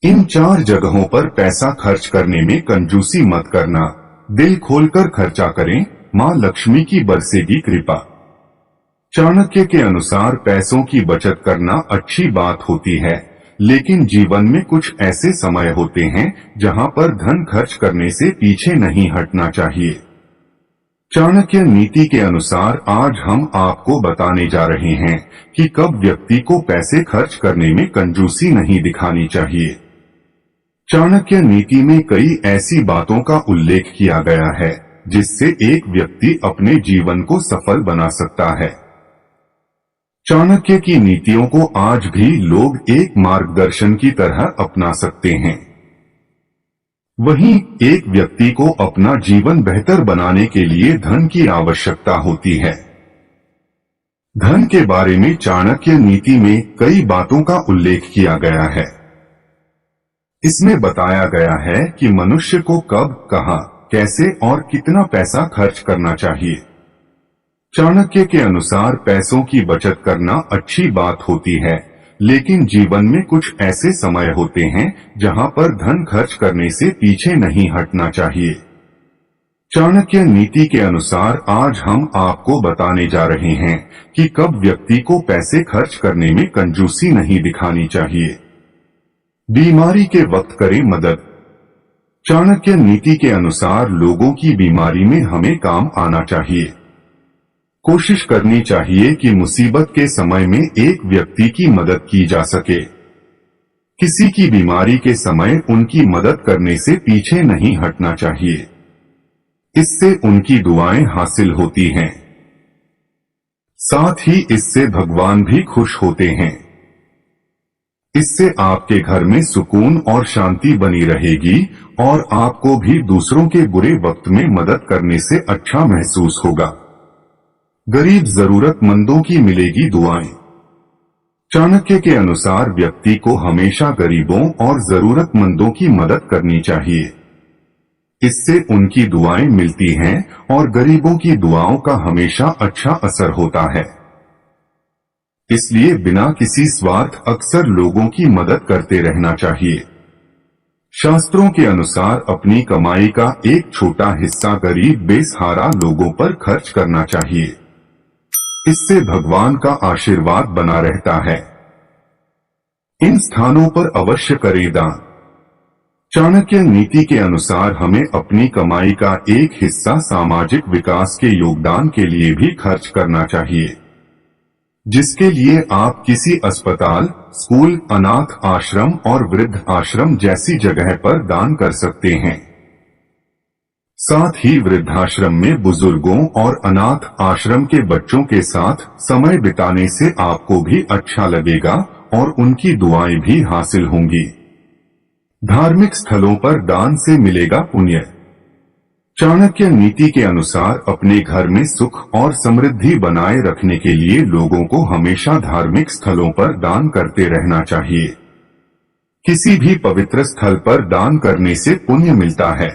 इन 4 जगहों पर पैसा खर्च करने में कंजूसी मत करना। दिल खोलकर खर्चा करें, मां लक्ष्मी की बरसेगी कृपा। चाणक्य के अनुसार पैसों की बचत करना अच्छी बात होती है, लेकिन जीवन में कुछ ऐसे समय होते हैं जहां पर धन खर्च करने से पीछे नहीं हटना चाहिए। चाणक्य नीति के अनुसार आज हम आपको बताने जा रहे हैं कि कब व्यक्ति को पैसे खर्च करने में कंजूसी नहीं दिखानी चाहिए। चाणक्य नीति में कई ऐसी बातों का उल्लेख किया गया है जिससे एक व्यक्ति अपने जीवन को सफल बना सकता है। चाणक्य की नीतियों को आज भी लोग एक मार्गदर्शन की तरह अपना सकते हैं। वहीं एक व्यक्ति को अपना जीवन बेहतर बनाने के लिए धन की आवश्यकता होती है। धन के बारे में चाणक्य नीति में कई बातों का उल्लेख किया गया है। इसमें बताया गया है कि मनुष्य को कब, कहां, कैसे और कितना पैसा खर्च करना चाहिए। चाणक्य के अनुसार पैसों की बचत करना अच्छी बात होती है, लेकिन जीवन में कुछ ऐसे समय होते हैं जहां पर धन खर्च करने से पीछे नहीं हटना चाहिए। चाणक्य नीति के अनुसार आज हम आपको बताने जा रहे हैं कि कब व्यक्ति को पैसे खर्च करने में कंजूसी नहीं दिखानी चाहिए। बीमारी के वक्त करें मदद। चाणक्य नीति के अनुसार लोगों की बीमारी में हमें काम आना चाहिए। कोशिश करनी चाहिए कि मुसीबत के समय में एक व्यक्ति की मदद की जा सके। किसी की बीमारी के समय उनकी मदद करने से पीछे नहीं हटना चाहिए। इससे उनकी दुआएं हासिल होती हैं। साथ ही इससे भगवान भी खुश होते हैं। इससे आपके घर में सुकून और शांति बनी रहेगी और आपको भी दूसरों के बुरे वक्त में मदद करने से अच्छा महसूस होगा। गरीब जरूरतमंदों की मिलेगी दुआएं। चाणक्य के अनुसार व्यक्ति को हमेशा गरीबों और जरूरतमंदों की मदद करनी चाहिए। इससे उनकी दुआएं मिलती हैं और गरीबों की दुआओं का हमेशा अच्छा असर होता है। इसलिए बिना किसी स्वार्थ अक्सर लोगों की मदद करते रहना चाहिए। शास्त्रों के अनुसार अपनी कमाई का एक छोटा हिस्सा गरीब बेसहारा लोगों पर खर्च करना चाहिए। इससे भगवान का आशीर्वाद बना रहता है। इन स्थानों पर अवश्य करें दान। चाणक्य नीति के अनुसार हमें अपनी कमाई का एक हिस्सा सामाजिक विकास के योगदान के लिए भी खर्च करना चाहिए, जिसके लिए आप किसी अस्पताल, स्कूल, अनाथ आश्रम और वृद्ध आश्रम जैसी जगह पर दान कर सकते हैं। साथ ही वृद्धाश्रम में बुजुर्गों और अनाथ आश्रम के बच्चों के साथ समय बिताने से आपको भी अच्छा लगेगा और उनकी दुआएं भी हासिल होंगी। धार्मिक स्थलों पर दान से मिलेगा पुण्य। चाणक्य नीति के अनुसार अपने घर में सुख और समृद्धि बनाए रखने के लिए लोगों को हमेशा धार्मिक स्थलों पर दान करते रहना चाहिए। किसी भी पवित्र स्थल पर दान करने से पुण्य मिलता है।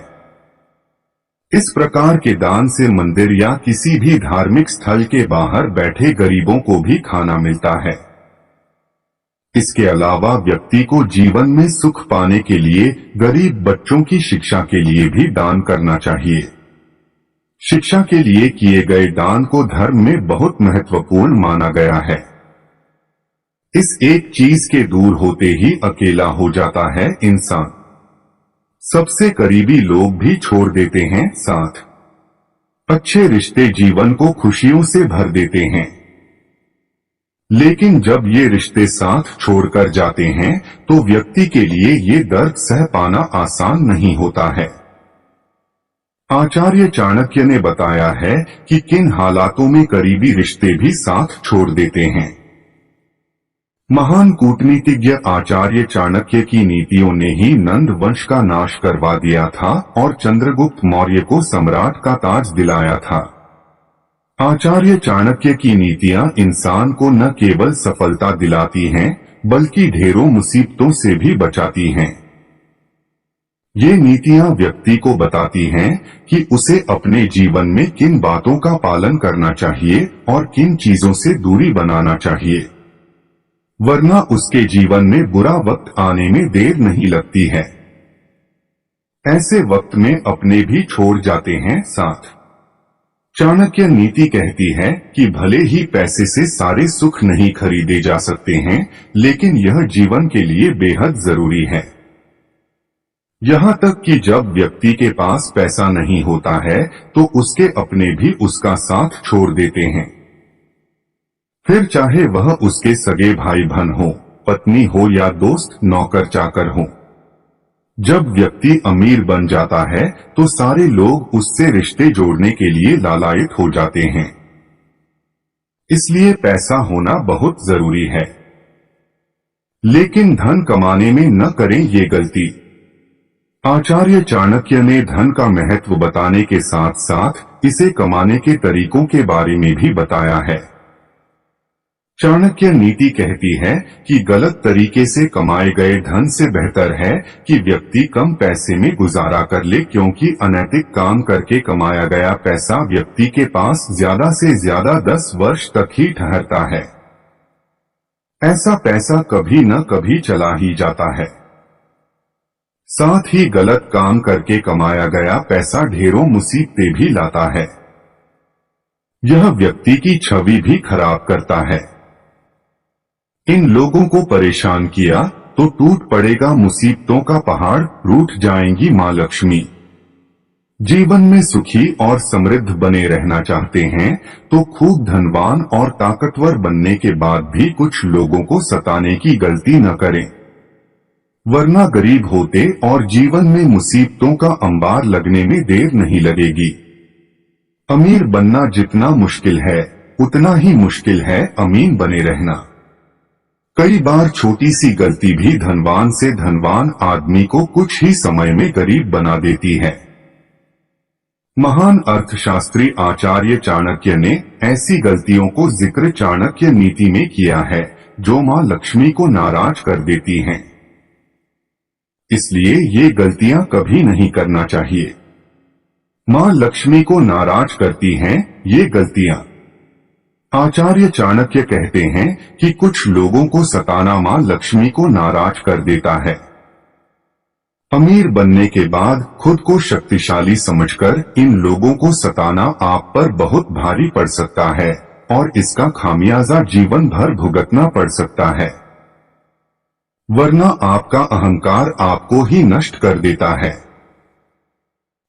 इस प्रकार के दान से मंदिर या किसी भी धार्मिक स्थल के बाहर बैठे गरीबों को भी खाना मिलता है। इसके अलावा व्यक्ति को जीवन में सुख पाने के लिए गरीब बच्चों की शिक्षा के लिए भी दान करना चाहिए। शिक्षा के लिए किए गए दान को धर्म में बहुत महत्वपूर्ण माना गया है। इस एक चीज के दूर होते ही अकेला हो जाता है इंसान। सबसे करीबी लोग भी छोड़ देते हैं साथ। अच्छे रिश्ते जीवन को खुशियों से भर देते हैं, लेकिन जब ये रिश्ते साथ छोड़कर जाते हैं तो व्यक्ति के लिए ये दर्द सह पाना आसान नहीं होता है। आचार्य चाणक्य ने बताया है कि किन हालातों में करीबी रिश्ते भी साथ छोड़ देते हैं। महान कूटनीतिज्ञ आचार्य चाणक्य की नीतियों ने ही नंद वंश का नाश करवा दिया था और चंद्रगुप्त मौर्य को सम्राट का ताज दिलाया था। आचार्य चाणक्य की नीतियां इंसान को न केवल सफलता दिलाती हैं, बल्कि ढेरों मुसीबतों से भी बचाती हैं। ये नीतियां व्यक्ति को बताती हैं कि उसे अपने जीवन में किन बातों का पालन करना चाहिए और किन चीजों से दूरी बनाना चाहिए। वरना उसके जीवन में बुरा वक्त आने में देर नहीं लगती है। ऐसे वक्त में अपने भी छोड़ जाते हैं साथ। चाणक्य नीति कहती है कि भले ही पैसे से सारे सुख नहीं खरीदे जा सकते हैं, लेकिन यह जीवन के लिए बेहद जरूरी है। यहाँ तक कि जब व्यक्ति के पास पैसा नहीं होता है तो उसके अपने भी उसका साथ छोड़ देते हैं। फिर चाहे वह उसके सगे भाई बहन हो, पत्नी हो या दोस्त, नौकर चाकर हो। जब व्यक्ति अमीर बन जाता है तो सारे लोग उससे रिश्ते जोड़ने के लिए लालायित हो जाते हैं। इसलिए पैसा होना बहुत जरूरी है। लेकिन धन कमाने में न करें ये गलती। आचार्य चाणक्य ने धन का महत्व बताने के साथ साथ इसे कमाने के तरीकों के बारे में भी बताया है। चाणक्य नीति कहती है कि गलत तरीके से कमाए गए धन से बेहतर है कि व्यक्ति कम पैसे में गुजारा कर ले, क्योंकि अनैतिक काम करके कमाया गया पैसा व्यक्ति के पास ज्यादा से ज्यादा 10 वर्ष तक ही ठहरता है। ऐसा पैसा कभी न कभी चला ही जाता है। साथ ही गलत काम करके कमाया गया पैसा ढेरों मुसीबतें भी लाता है। यह व्यक्ति की छवि भी खराब करता है। इन लोगों को परेशान किया तो टूट पड़ेगा मुसीबतों का पहाड़, रूठ जाएंगी मां लक्ष्मी। जीवन में सुखी और समृद्ध बने रहना चाहते हैं तो खूब धनवान और ताकतवर बनने के बाद भी कुछ लोगों को सताने की गलती न करें, वरना गरीब होते और जीवन में मुसीबतों का अंबार लगने में देर नहीं लगेगी। अमीर बनना जितना मुश्किल है उतना ही मुश्किल है अमीन बने रहना। कई बार छोटी सी गलती भी धनवान से धनवान आदमी को कुछ ही समय में गरीब बना देती है। महान अर्थशास्त्री आचार्य चाणक्य ने ऐसी गलतियों को जिक्र चाणक्य नीति में किया है जो मां लक्ष्मी को नाराज कर देती हैं। इसलिए ये गलतियां कभी नहीं करना चाहिए। मां लक्ष्मी को नाराज करती हैं ये गलतियां। आचार्य चाणक्य कहते हैं कि कुछ लोगों को सताना मां लक्ष्मी को नाराज कर देता है। अमीर बनने के बाद खुद को शक्तिशाली समझकर इन लोगों को सताना आप पर बहुत भारी पड़ सकता है और इसका खामियाजा जीवन भर भुगतना पड़ सकता है, वरना आपका अहंकार आपको ही नष्ट कर देता है।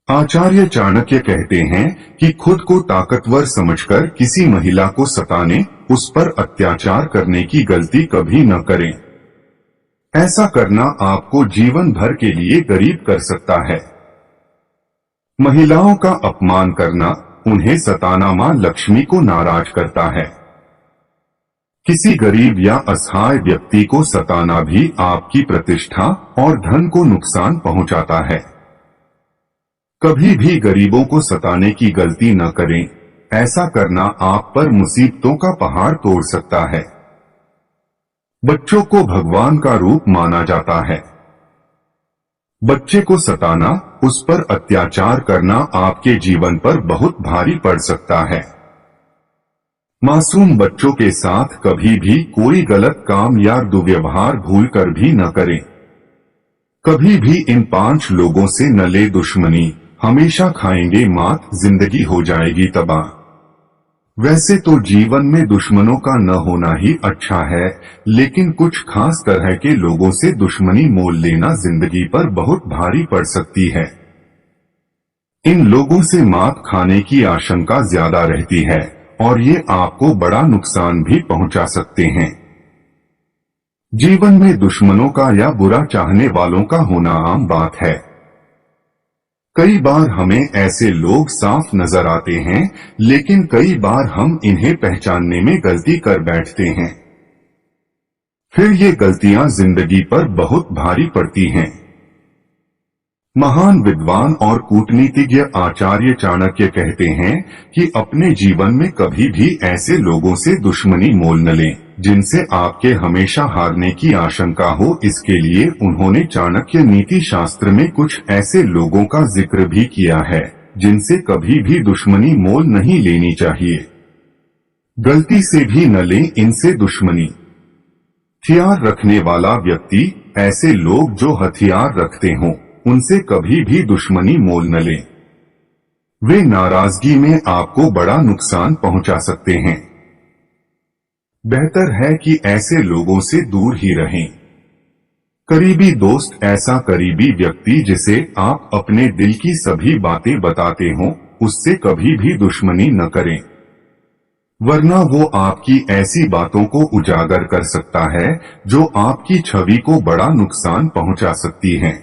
आचार्य चाणक्य कहते हैं कि खुद को ताकतवर समझकर किसी महिला को सताने, उस पर अत्याचार करने की गलती कभी न करें। ऐसा करना आपको जीवन भर के लिए गरीब कर सकता है। महिलाओं का अपमान करना, उन्हें सताना मां लक्ष्मी को नाराज करता है। किसी गरीब या असहाय व्यक्ति को सताना भी आपकी प्रतिष्ठा और धन को नुकसान पहुंचाता है। कभी भी गरीबों को सताने की गलती न करें, ऐसा करना आप पर मुसीबतों का पहाड़ तोड़ सकता है। बच्चों को भगवान का रूप माना जाता है। बच्चे को सताना, उस पर अत्याचार करना आपके जीवन पर बहुत भारी पड़ सकता है। मासूम बच्चों के साथ कभी भी कोई गलत काम या दुर्व्यवहार भूलकर भी न करें। कभी भी इन 5 लोगों से न ले दुश्मनी, हमेशा खाएंगे मात, जिंदगी हो जाएगी तबाह। वैसे तो जीवन में दुश्मनों का न होना ही अच्छा है, लेकिन कुछ खास तरह के लोगों से दुश्मनी मोल लेना जिंदगी पर बहुत भारी पड़ सकती है। इन लोगों से मात खाने की आशंका ज्यादा रहती है और ये आपको बड़ा नुकसान भी पहुंचा सकते हैं। जीवन में दुश्मनों का या बुरा चाहने वालों का होना आम बात है। कई बार हमें ऐसे लोग साफ नजर आते हैं, लेकिन कई बार हम इन्हें पहचानने में गलती कर बैठते हैं। फिर ये गलतियां जिंदगी पर बहुत भारी पड़ती हैं। महान विद्वान और कूटनीतिज्ञ आचार्य चाणक्य कहते हैं कि अपने जीवन में कभी भी ऐसे लोगों से दुश्मनी मोल न लें जिनसे आपके हमेशा हारने की आशंका हो। इसके लिए उन्होंने चाणक्य नीति शास्त्र में कुछ ऐसे लोगों का जिक्र भी किया है जिनसे कभी भी दुश्मनी मोल नहीं लेनी चाहिए। गलती से भी न लें इनसे दुश्मनी। हथियार रखने वाला व्यक्ति, ऐसे लोग जो हथियार रखते हों, उनसे कभी भी दुश्मनी मोल न लें। वे नाराजगी में आपको बड़ा नुकसान पहुंचा सकते हैं। बेहतर है कि ऐसे लोगों से दूर ही रहें। करीबी दोस्त, ऐसा करीबी व्यक्ति जिसे आप अपने दिल की सभी बातें बताते हो, उससे कभी भी दुश्मनी न करें, वरना वो आपकी ऐसी बातों को उजागर कर सकता है जो आपकी छवि को बड़ा नुकसान पहुंचा सकती हैं।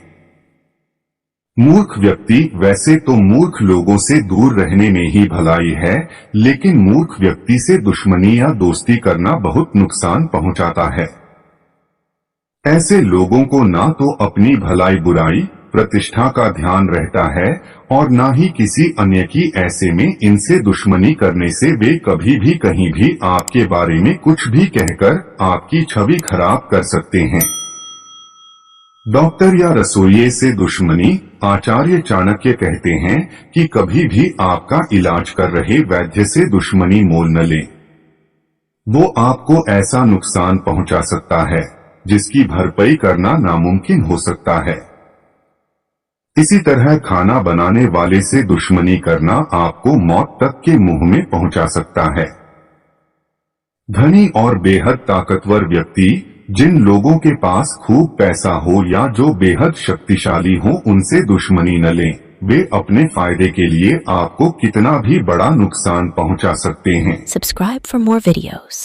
मूर्ख व्यक्ति, वैसे तो मूर्ख लोगों से दूर रहने में ही भलाई है, लेकिन मूर्ख व्यक्ति से दुश्मनी या दोस्ती करना बहुत नुकसान पहुंचाता है। ऐसे लोगों को ना तो अपनी भलाई बुराई प्रतिष्ठा का ध्यान रहता है और ना ही किसी अन्य की। ऐसे में इनसे दुश्मनी करने से वे कभी भी कहीं भी आपके बारे में कुछ भी कहकर आपकी छवि खराब कर सकते हैं। डॉक्टर या रसोइये से दुश्मनी। आचार्य चाणक्य कहते हैं कि कभी भी आपका इलाज कर रहे वैद्य से दुश्मनी मोल न लें। वो आपको ऐसा नुकसान पहुंचा सकता है जिसकी भरपाई करना नामुमकिन हो सकता है। इसी तरह खाना बनाने वाले से दुश्मनी करना आपको मौत तक के मुंह में पहुंचा सकता है। धनी और बेहद ताकतवर व्यक्ति, जिन लोगों के पास खूब पैसा हो या जो बेहद शक्तिशाली हो, उनसे दुश्मनी न लें। वे अपने फायदे के लिए आपको कितना भी बड़ा नुकसान पहुंचा सकते हैं। Subscribe for more videos.